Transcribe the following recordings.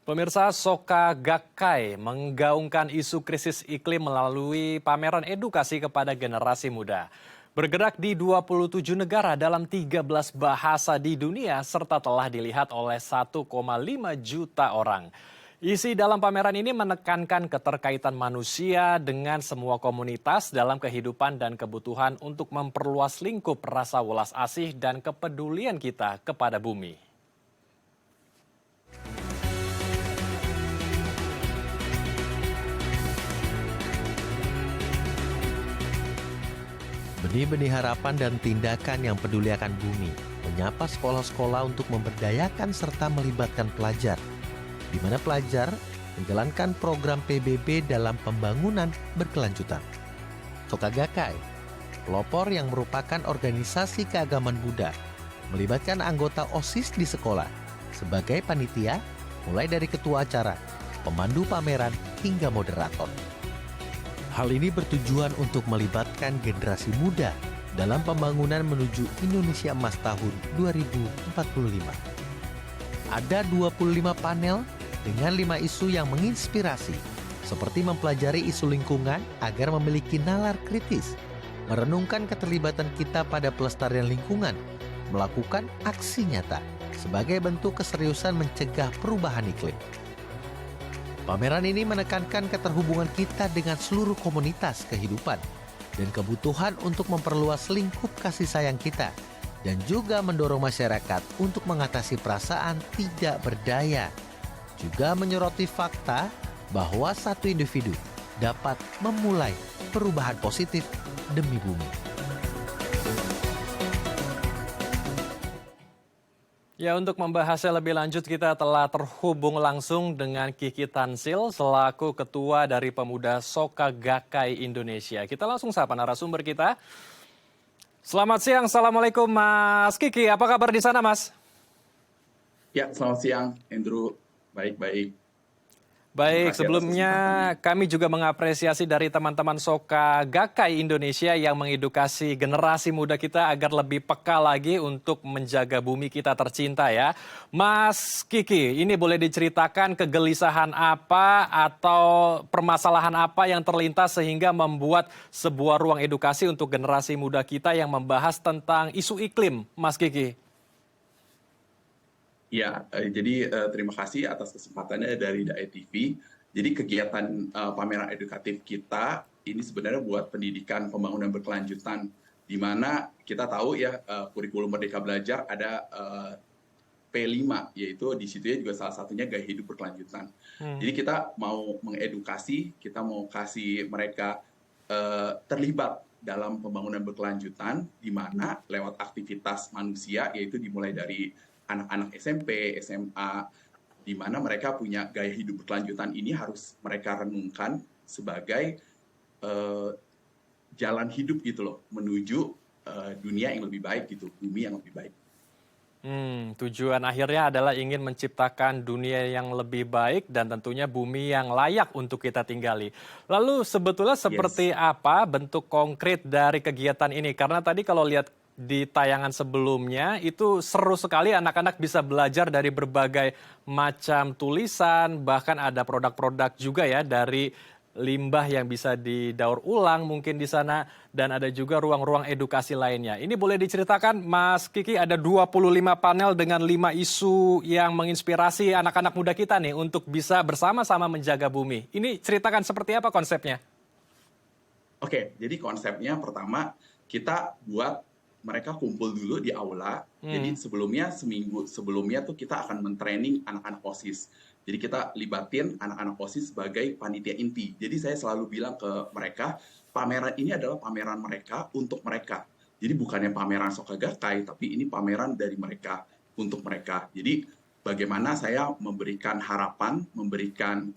Pemirsa, Soka Gakkai menggaungkan isu krisis iklim melalui pameran edukasi kepada generasi muda. Bergerak di 27 negara dalam 13 bahasa di dunia serta telah dilihat oleh 1,5 juta orang. Isi dalam pameran ini menekankan keterkaitan manusia dengan semua komunitas dalam kehidupan dan kebutuhan untuk memperluas lingkup rasa welas asih dan kepedulian kita kepada bumi. Benih-benih harapan dan tindakan yang peduli akan bumi, menyapa sekolah-sekolah untuk memberdayakan serta melibatkan pelajar, di mana pelajar menjalankan program PBB dalam pembangunan berkelanjutan. Soka Gakkai, pelopor yang merupakan organisasi keagamaan Buddha, melibatkan anggota OSIS di sekolah sebagai panitia, mulai dari ketua acara, pemandu pameran, hingga moderator. Hal ini bertujuan untuk melibatkan generasi muda dalam pembangunan menuju Indonesia Emas tahun 2045. Ada 25 panel dengan 5 isu yang menginspirasi, seperti mempelajari isu lingkungan agar memiliki nalar kritis, merenungkan keterlibatan kita pada pelestarian lingkungan, melakukan aksi nyata sebagai bentuk keseriusan mencegah perubahan iklim. Pameran ini menekankan keterhubungan kita dengan seluruh komunitas kehidupan dan kebutuhan untuk memperluas lingkup kasih sayang kita, dan juga mendorong masyarakat untuk mengatasi perasaan tidak berdaya. Juga menyoroti fakta bahwa satu individu dapat memulai perubahan positif demi bumi. Ya, untuk membahasnya lebih lanjut kita telah terhubung langsung dengan Kiki Tansil selaku Ketua dari Pemuda Soka Gakkai Indonesia. Kita langsung sapa narasumber kita. Selamat siang, Assalamualaikum Mas Kiki. Apa kabar di sana, Mas? Ya, selamat siang, Andrew. Baik-baik. Baik, sebelumnya kami juga mengapresiasi dari teman-teman Soka Gakkai Indonesia yang mengedukasi generasi muda kita agar lebih peka lagi untuk menjaga bumi kita tercinta ya. Mas Kiki, ini boleh diceritakan kegelisahan apa atau permasalahan apa yang terlintas sehingga membuat sebuah ruang edukasi untuk generasi muda kita yang membahas tentang isu iklim, Mas Kiki? Ya, jadi terima kasih atas kesempatannya dari DAE TV. Jadi kegiatan pameran edukatif kita ini sebenarnya buat pendidikan pembangunan berkelanjutan, di mana kita tahu ya kurikulum Merdeka Belajar ada P5, yaitu di situ juga salah satunya gaya hidup berkelanjutan. Jadi kita mau mengedukasi, kita mau kasih mereka terlibat dalam pembangunan berkelanjutan, di mana lewat aktivitas manusia, yaitu dimulai dari anak-anak SMP, SMA, di mana mereka punya gaya hidup berkelanjutan ini harus mereka renungkan sebagai jalan hidup gitu loh, menuju dunia yang lebih baik gitu, bumi yang lebih baik. Tujuan akhirnya adalah ingin menciptakan dunia yang lebih baik dan tentunya bumi yang layak untuk kita tinggali. Lalu sebetulnya seperti apa bentuk konkret dari kegiatan ini? Karena tadi kalau lihat di tayangan sebelumnya itu seru sekali, anak-anak bisa belajar dari berbagai macam tulisan, bahkan ada produk-produk juga ya dari limbah yang bisa didaur ulang mungkin di sana, dan ada juga ruang-ruang edukasi lainnya. Ini boleh diceritakan Mas Kiki, ada 25 panel dengan 5 isu yang menginspirasi anak-anak muda kita nih untuk bisa bersama-sama menjaga bumi. Ini ceritakan seperti apa konsepnya? Oke, jadi konsepnya pertama kita buat mereka kumpul dulu di aula. Jadi sebelumnya, seminggu sebelumnya tuh kita akan mentraining anak-anak OSIS. Jadi kita libatin anak-anak OSIS sebagai panitia inti. Jadi saya selalu bilang ke mereka, pameran ini adalah pameran mereka untuk mereka. Jadi bukannya pameran Soka Gakkai, tapi ini pameran dari mereka untuk mereka. Jadi bagaimana saya memberikan harapan, memberikan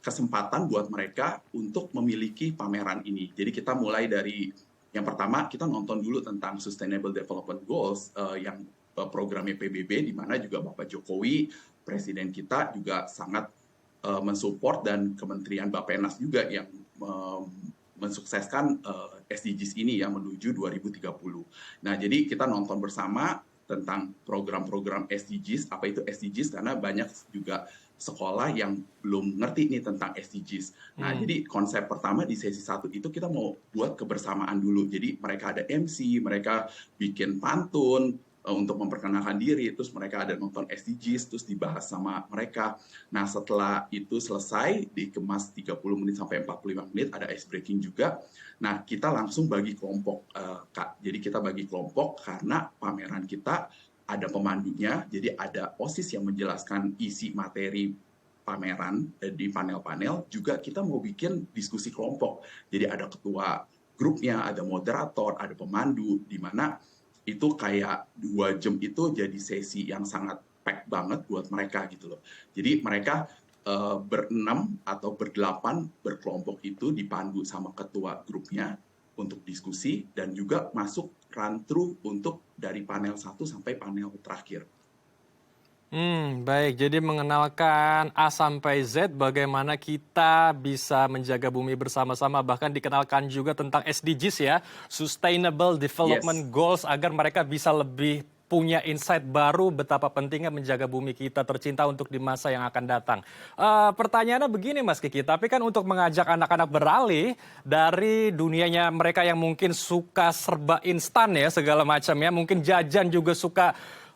kesempatan buat mereka untuk memiliki pameran ini. Jadi kita mulai dari yang pertama, kita nonton dulu tentang Sustainable Development Goals yang programnya PBB, di mana juga Bapak Jokowi, Presiden kita juga sangat mensupport, dan Kementerian Bappenas juga yang mensukseskan SDGs ini yang menuju 2030. Nah, jadi kita nonton bersama, tentang program-program SDGs. Apa itu SDGs? Karena banyak juga sekolah yang belum ngerti nih tentang SDGs. Nah, jadi konsep pertama di sesi 1 itu kita mau buat kebersamaan dulu. Jadi mereka ada MC, mereka bikin pantun untuk memperkenalkan diri, terus mereka ada nonton SDGs, terus dibahas sama mereka. Nah, setelah itu selesai, dikemas 30 menit sampai 45 menit, ada ice breaking juga. Nah, kita langsung bagi kelompok, Kak. Jadi kita bagi kelompok karena pameran kita ada pemandunya, jadi ada OSIS yang menjelaskan isi materi pameran di panel-panel, juga kita mau bikin diskusi kelompok. Jadi ada ketua grupnya, ada moderator, ada pemandu, di mana itu kayak 2 jam itu jadi sesi yang sangat pack banget buat mereka gitu loh. Jadi mereka berenam atau berdelapan berkelompok itu dipandu sama ketua grupnya untuk diskusi dan juga masuk run through untuk dari panel 1 sampai panel terakhir. Baik. Jadi mengenalkan A sampai Z bagaimana kita bisa menjaga bumi bersama-sama, bahkan dikenalkan juga tentang SDGs ya, Sustainable Development Yes. Goals, agar mereka bisa lebih punya insight baru betapa pentingnya menjaga bumi kita tercinta untuk di masa yang akan datang. Pertanyaannya begini Mas Kiki, tapi kan untuk mengajak anak-anak beralih dari dunianya mereka yang mungkin suka serba instan ya segala macam ya, mungkin jajan juga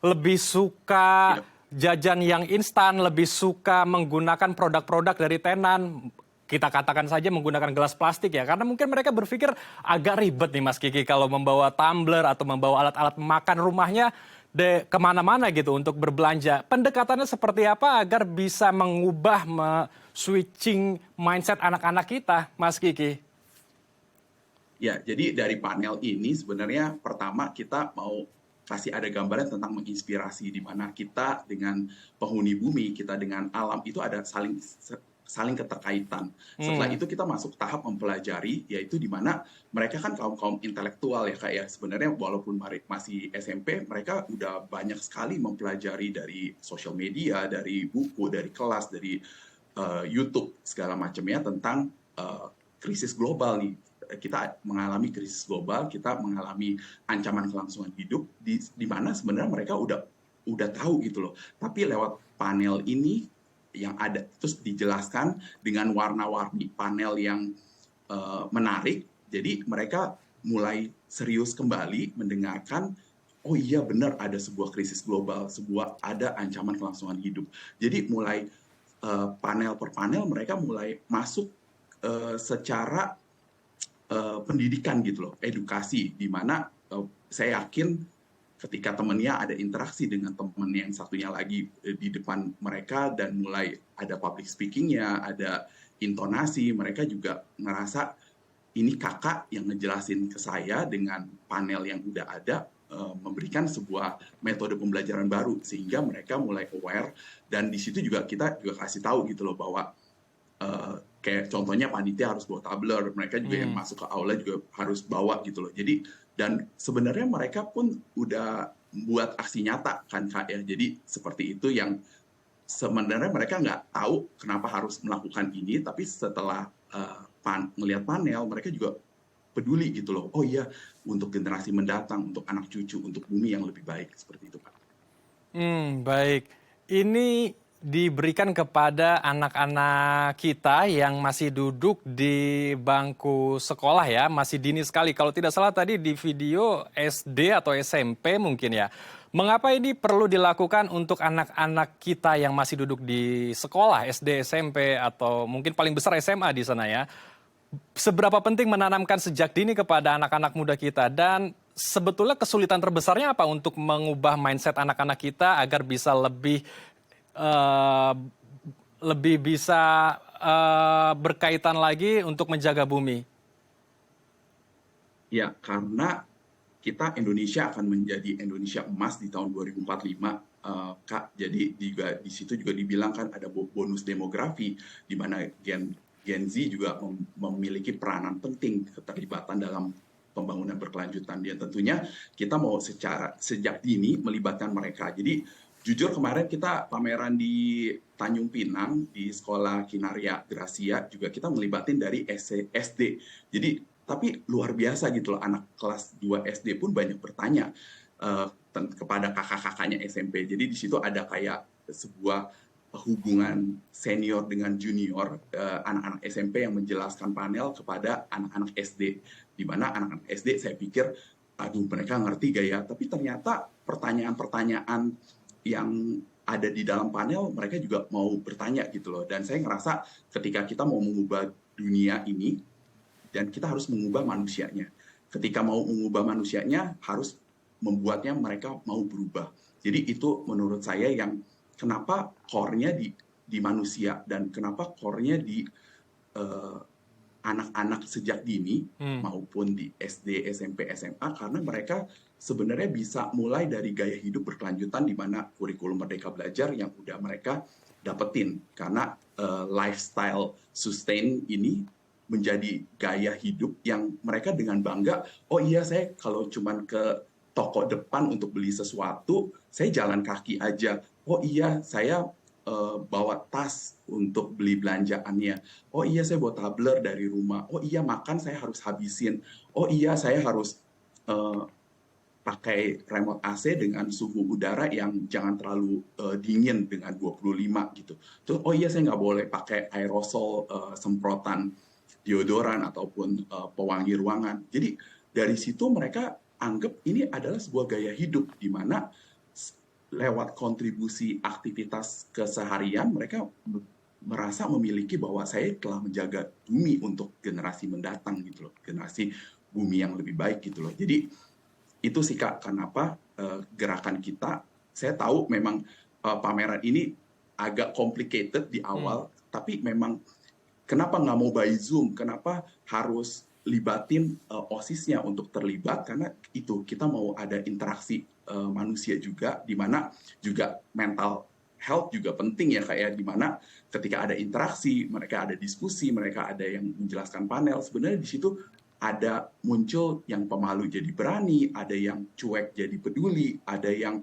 lebih suka Yep. jajan yang instan, lebih suka menggunakan produk-produk dari tenan. Kita katakan saja menggunakan gelas plastik ya, karena mungkin mereka berpikir agak ribet nih Mas Kiki kalau membawa tumbler atau membawa alat-alat makan rumahnya kemana-mana gitu untuk berbelanja. Pendekatannya seperti apa agar bisa mengubah switching mindset anak-anak kita, Mas Kiki? Ya, jadi dari panel ini sebenarnya pertama kita mau kasih ada gambaran tentang menginspirasi, di mana kita dengan penghuni bumi, kita dengan alam itu ada saling keterkaitan. Setelah itu kita masuk tahap mempelajari, yaitu di mana mereka kan kaum intelektual ya Kak ya. Sebenarnya walaupun masih SMP, mereka udah banyak sekali mempelajari dari sosial media, dari buku, dari kelas, dari YouTube segala macamnya tentang krisis global nih. Kita mengalami krisis global, kita mengalami ancaman kelangsungan hidup, di mana sebenarnya mereka udah tahu gitu loh. Tapi lewat panel ini yang ada terus dijelaskan dengan warna-warni panel yang menarik, jadi mereka mulai serius kembali mendengarkan, oh iya benar ada sebuah krisis global, ada ancaman kelangsungan hidup. Jadi mulai panel per panel mereka mulai masuk secara pendidikan gitu loh, edukasi, di mana saya yakin ketika temennya ada interaksi dengan temen yang satunya lagi di depan mereka dan mulai ada public speaking-nya, ada intonasi, mereka juga ngerasa ini kakak yang ngejelasin ke saya dengan panel yang udah ada, memberikan sebuah metode pembelajaran baru sehingga mereka mulai aware. Dan di situ juga kita juga kasih tahu gitu loh bahwa kayak contohnya panitia harus bawa tumbler, mereka juga yang masuk ke aula juga harus bawa gitu loh. Jadi dan sebenarnya mereka pun udah buat aksi nyata kan Kak ya. Jadi seperti itu yang sebenarnya mereka nggak tahu kenapa harus melakukan ini, tapi setelah melihat panel mereka juga peduli gitu loh. Oh iya, untuk generasi mendatang, untuk anak cucu, untuk bumi yang lebih baik, seperti itu Kak. Baik. Ini diberikan kepada anak-anak kita yang masih duduk di bangku sekolah ya, masih dini sekali. Kalau tidak salah tadi di video SD atau SMP mungkin ya. Mengapa ini perlu dilakukan untuk anak-anak kita yang masih duduk di sekolah, SD, SMP, atau mungkin paling besar SMA di sana ya? Seberapa penting menanamkan sejak dini kepada anak-anak muda kita, dan sebetulnya kesulitan terbesarnya apa untuk mengubah mindset anak-anak kita agar bisa lebih bisa berkaitan lagi untuk menjaga bumi? Ya, karena kita Indonesia akan menjadi Indonesia emas di tahun 2045, Kak. Jadi juga di situ juga dibilang kan ada bonus demografi, di mana Gen Z juga memiliki peranan penting keterlibatan dalam pembangunan berkelanjutan. Dan tentunya kita mau sejak dini melibatkan mereka. Jadi jujur kemarin kita pameran di Tanjung Pinang di Sekolah Kinaria Gracia juga kita melibatin dari SD. Jadi tapi luar biasa gitu loh, anak kelas 2 SD pun banyak bertanya kepada kakak-kakaknya SMP. Jadi di situ ada kayak sebuah hubungan senior dengan junior, anak-anak SMP yang menjelaskan panel kepada anak-anak SD. Di mana anak-anak SD saya pikir, aduh mereka ngerti gak ya? Tapi ternyata pertanyaan-pertanyaan yang ada di dalam panel mereka juga mau bertanya gitu loh. Dan saya ngerasa ketika kita mau mengubah dunia ini, dan kita harus mengubah manusianya. Ketika mau mengubah manusianya, harus membuatnya mereka mau berubah. Jadi itu menurut saya yang kenapa core-nya di manusia dan kenapa core-nya di anak-anak sejak dini maupun di SD, SMP, SMA, karena mereka sebenarnya bisa mulai dari gaya hidup berkelanjutan di mana kurikulum Merdeka Belajar yang udah mereka dapetin. Karena lifestyle sustain ini menjadi gaya hidup yang mereka dengan bangga, oh iya saya kalau cuman ke toko depan untuk beli sesuatu, saya jalan kaki aja. Oh iya saya bawa tas untuk beli belanjaannya. Oh iya saya bawa tumbler dari rumah. Oh iya makan saya harus habisin. Oh iya saya harus pakai remote AC dengan suhu udara yang jangan terlalu dingin dengan 25 gitu. Terus oh iya saya nggak boleh pakai aerosol semprotan deodoran ataupun pewangi ruangan. Jadi dari situ mereka anggap ini adalah sebuah gaya hidup di mana lewat kontribusi aktivitas keseharian mereka merasa memiliki bahwa saya telah menjaga bumi untuk generasi mendatang gitu loh, generasi bumi yang lebih baik gitu loh. Jadi itu sih Kak, kenapa gerakan kita, saya tahu memang pameran ini agak complicated di awal, tapi memang kenapa nggak mau by Zoom, kenapa harus libatin OSIS-nya untuk terlibat, karena itu kita mau ada interaksi manusia juga, di mana juga mental health juga penting ya kayak di mana ketika ada interaksi, mereka ada diskusi, mereka ada yang menjelaskan panel, sebenarnya di situ ada muncul yang pemalu jadi berani, ada yang cuek jadi peduli, ada yang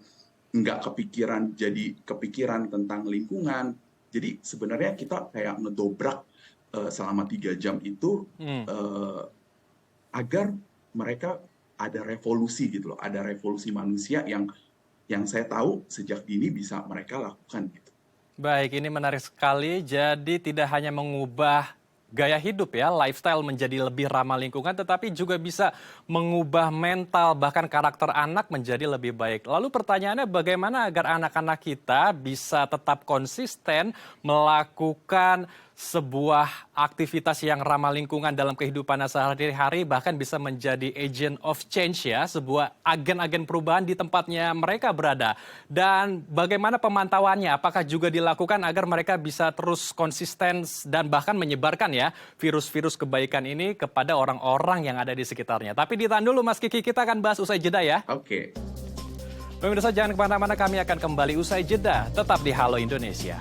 nggak kepikiran jadi kepikiran tentang lingkungan. Jadi sebenarnya kita kayak ngedobrak selama 3 jam itu agar mereka ada revolusi gitu loh, ada revolusi manusia yang saya tahu sejak dini bisa mereka lakukan gitu. Baik, ini menarik sekali. Jadi tidak hanya mengubah gaya hidup ya, lifestyle menjadi lebih ramah lingkungan, tetapi juga bisa mengubah mental, bahkan karakter anak menjadi lebih baik. Lalu pertanyaannya bagaimana agar anak-anak kita bisa tetap konsisten melakukan sebuah aktivitas yang ramah lingkungan dalam kehidupan sehari-hari, bahkan bisa menjadi agent of change ya, sebuah agen-agen perubahan di tempatnya mereka berada. Dan bagaimana pemantauannya, apakah juga dilakukan agar mereka bisa terus konsisten dan bahkan menyebarkan ya virus-virus kebaikan ini kepada orang-orang yang ada di sekitarnya. Tapi ditahan dulu Mas Kiki, kita akan bahas usai jeda ya. Oke. Pemirsa jangan kemana-mana, kami akan kembali usai jeda, tetap di Halo Indonesia.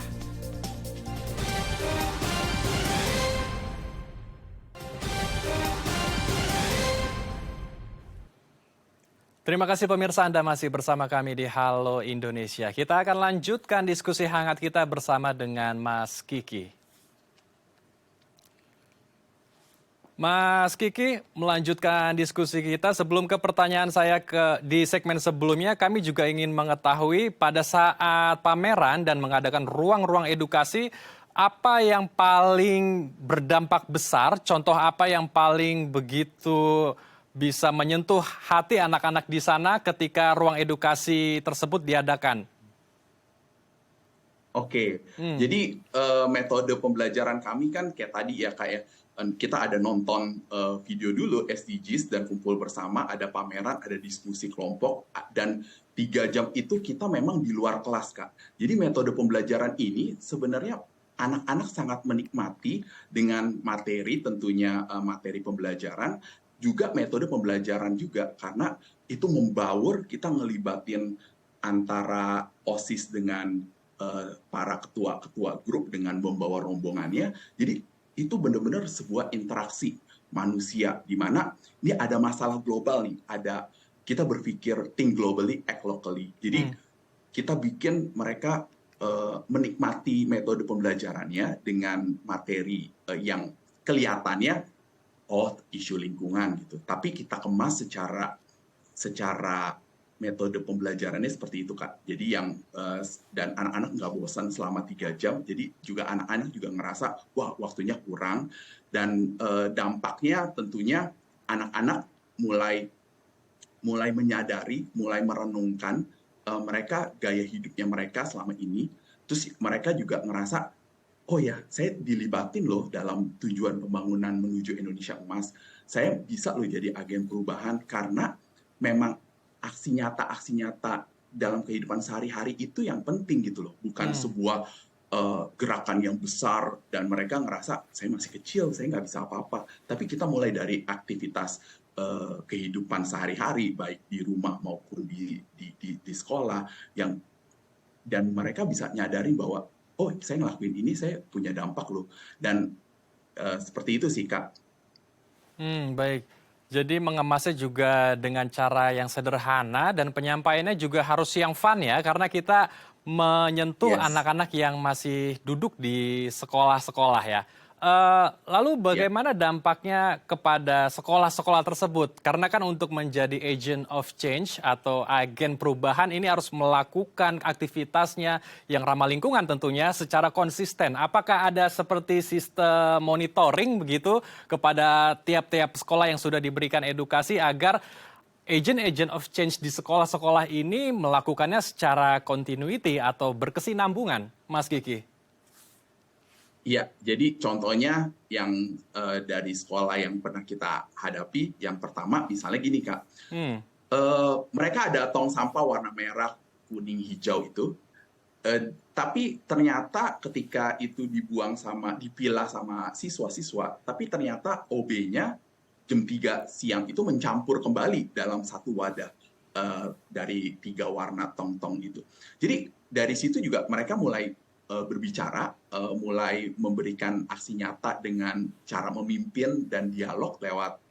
Terima kasih pemirsa, Anda masih bersama kami di Halo Indonesia. Kita akan lanjutkan diskusi hangat kita bersama dengan Mas Kiki. Mas Kiki, melanjutkan diskusi kita. Sebelum ke pertanyaan saya di segmen sebelumnya, kami juga ingin mengetahui pada saat pameran dan mengadakan ruang-ruang edukasi, apa yang paling berdampak besar, contoh apa yang paling begitu bisa menyentuh hati anak-anak di sana ketika ruang edukasi tersebut diadakan? Oke, jadi metode pembelajaran kami kan kayak tadi ya kayak kita ada nonton video dulu SDGs dan kumpul bersama, ada pameran, ada diskusi kelompok, dan 3 jam itu kita memang di luar kelas Kak. Jadi metode pembelajaran ini sebenarnya anak-anak sangat menikmati dengan materi, tentunya materi pembelajaran, juga metode pembelajaran juga, karena itu membaur, kita ngelibatin antara OSIS dengan para ketua-ketua grup dengan membawa rombongannya. Jadi itu benar-benar sebuah interaksi manusia, di mana ini ada masalah global nih, kita berpikir think globally, act locally. Jadi kita bikin mereka menikmati metode pembelajarannya dengan materi yang kelihatannya isu lingkungan gitu, tapi kita kemas secara metode pembelajarannya seperti itu, Kak. Jadi dan anak-anak nggak bosan selama 3 jam. Jadi juga anak-anak juga ngerasa wah waktunya kurang dan dampaknya tentunya anak-anak mulai mulai menyadari, mulai merenungkan mereka gaya hidupnya mereka selama ini. Terus mereka juga ngerasa, oh ya, saya dilibatin loh dalam tujuan pembangunan menuju Indonesia Emas. Saya bisa loh jadi agen perubahan karena memang aksi nyata dalam kehidupan sehari-hari itu yang penting gitu loh, bukan sebuah gerakan yang besar dan mereka ngerasa saya masih kecil, saya nggak bisa apa-apa. Tapi kita mulai dari aktivitas kehidupan sehari-hari, baik di rumah maupun di sekolah, dan mereka bisa nyadari bahwa oh saya ngelakuin ini saya punya dampak loh, dan seperti itu sih Kak. Baik. Jadi mengemasnya juga dengan cara yang sederhana dan penyampaiannya juga harus yang fun ya, karena kita menyentuh Yes, anak-anak yang masih duduk di sekolah-sekolah ya. Lalu ya. bagaimana dampaknya kepada sekolah-sekolah tersebut? Karena kan untuk menjadi agent of change atau agen perubahan ini harus melakukan aktivitasnya yang ramah lingkungan tentunya secara konsisten. Apakah ada seperti sistem monitoring begitu kepada tiap-tiap sekolah yang sudah diberikan edukasi agar agent-agent of change di sekolah-sekolah ini melakukannya secara continuity atau berkesinambungan, Mas Kiki? Iya, jadi contohnya yang dari sekolah yang pernah kita hadapi, yang pertama misalnya gini Kak, Hmm, mereka ada tong sampah warna merah, kuning, hijau itu, tapi ternyata ketika itu dipilah sama siswa-siswa, tapi ternyata OB-nya jam 3 siang itu mencampur kembali dalam satu wadah dari 3 warna tong-tong itu. Jadi dari situ juga mereka mulai berbicara, mulai memberikan aksi nyata dengan cara memimpin dan dialog lewat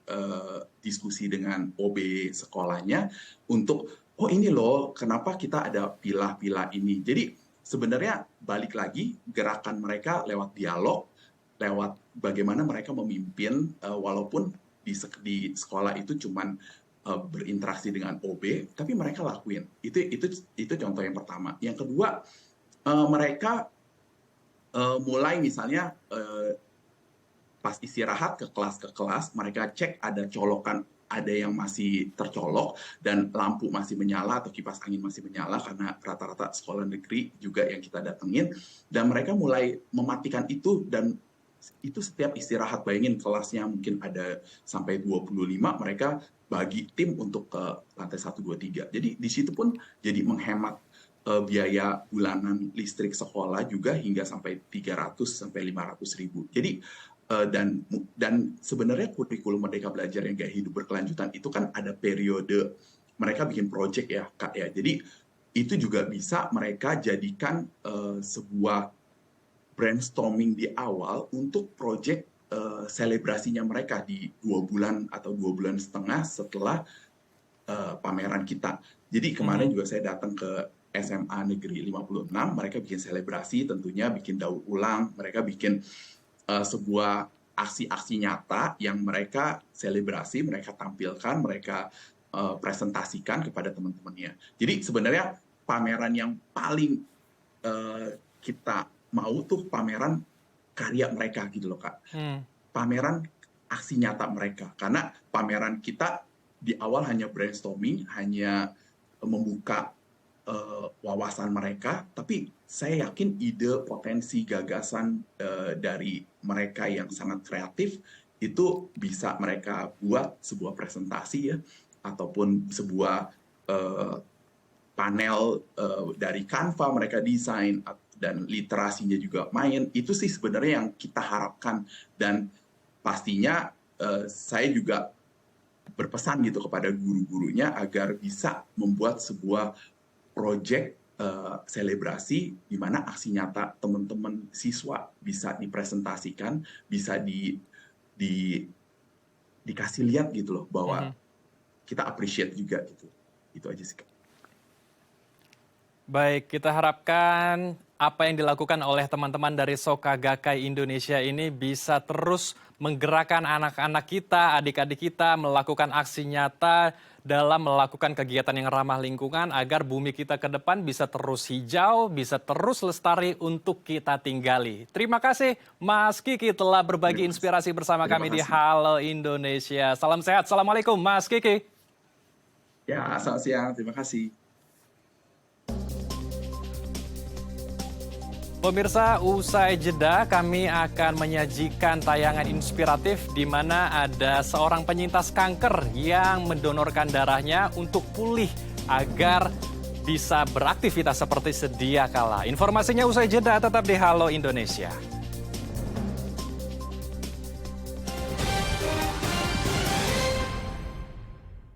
diskusi dengan OB sekolahnya untuk oh ini loh kenapa kita ada pilah-pilah ini. Jadi sebenarnya balik lagi gerakan mereka lewat dialog, lewat bagaimana mereka memimpin walaupun di sekolah itu cuman berinteraksi dengan OB, tapi mereka lakuin. Itu contoh yang pertama. Yang kedua, mereka mulai misalnya pas istirahat ke kelas mereka cek ada colokan, ada yang masih tercolok dan lampu masih menyala atau kipas angin masih menyala karena rata-rata sekolah negeri juga yang kita datengin, dan mereka mulai mematikan itu, dan itu setiap istirahat, bayangin kelasnya mungkin ada sampai 25, mereka bagi tim untuk ke lantai 1, 2, 3. Jadi di situ pun jadi menghemat biaya bulanan listrik sekolah juga hingga sampai 300 sampai 500 ribu. Jadi dan sebenarnya kurikulum Merdeka Belajar yang gaya hidup berkelanjutan itu kan ada periode mereka bikin project ya Kak ya. Jadi itu juga bisa mereka jadikan sebuah brainstorming di awal untuk project selebrasinya mereka di 2 bulan atau 2 bulan setengah setelah pameran kita. Jadi kemarin juga saya datang ke SMA Negeri 56, mereka bikin selebrasi, tentunya bikin daur ulang, mereka bikin sebuah aksi-aksi nyata yang mereka selebrasi, mereka tampilkan, mereka presentasikan kepada teman-temannya. Jadi sebenarnya pameran yang paling kita mau tuh pameran karya mereka gitu loh Kak. hmm. Pameran aksi nyata mereka. Karena pameran kita di awal hanya brainstorming, hanya membuka wawasan mereka, tapi saya yakin ide, potensi, gagasan dari mereka yang sangat kreatif itu bisa mereka buat sebuah presentasi ya, ataupun sebuah panel dari Canva mereka desain, dan literasinya juga main. Itu sih sebenarnya yang kita harapkan, dan pastinya saya juga berpesan gitu kepada guru-gurunya agar bisa membuat sebuah project selebrasi di mana aksi nyata teman-teman siswa bisa dipresentasikan, bisa dikasih lihat gitu loh bahwa kita appreciate juga gitu. Itu aja sih Kak. Baik, kita harapkan apa yang dilakukan oleh teman-teman dari Soka Gakkai Indonesia ini bisa terus menggerakkan anak-anak kita, adik-adik kita melakukan aksi nyata dalam melakukan kegiatan yang ramah lingkungan agar bumi kita ke depan bisa terus hijau, bisa terus lestari untuk kita tinggali. Terima kasih Mas Kiki telah berbagi inspirasi bersama kami di Halo Indonesia. Salam sehat, Assalamualaikum Mas Kiki. Ya, selamat siang. Terima kasih. Pemirsa, usai jeda kami akan menyajikan tayangan inspiratif di mana ada seorang penyintas kanker yang mendonorkan darahnya untuk pulih agar bisa beraktivitas seperti sedia kala. Informasinya usai jeda, tetap di Halo Indonesia.